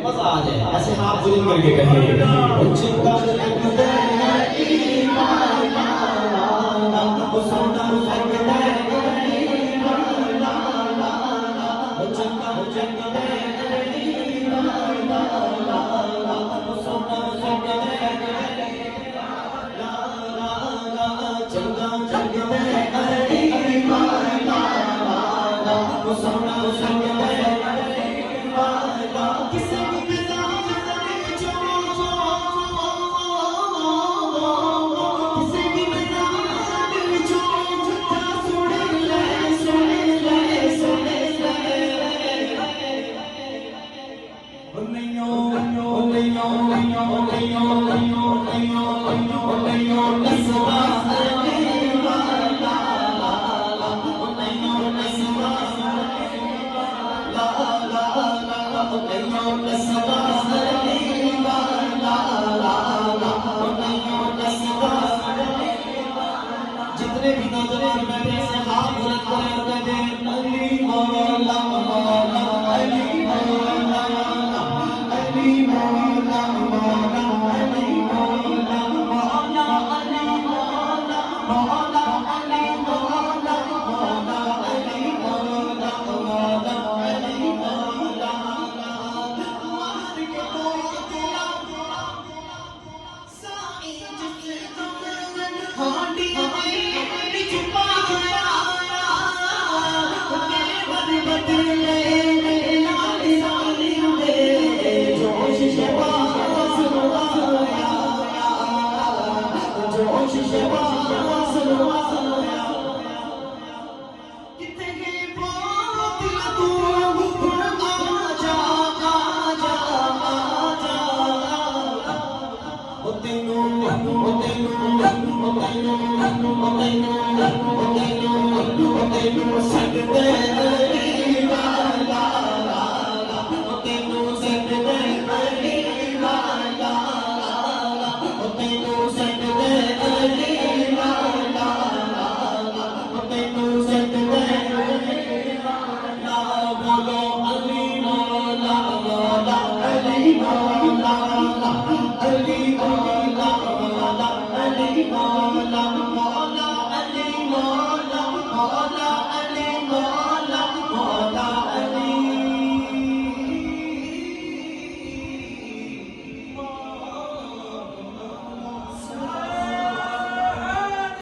मजा आ जाए ऐसे हाथ बुलंद करके कहिए जितने भी नौजवान बैठे से हाथ बुलंद करें और कहते हैं अली मौला मौला अली मौला अली मौला मौला अली मौला मौला अली मौला मौला अली मौला मौला अली मौला मौला अली मौला मार के कोई तेरा साईं जिससे हांडी Sakte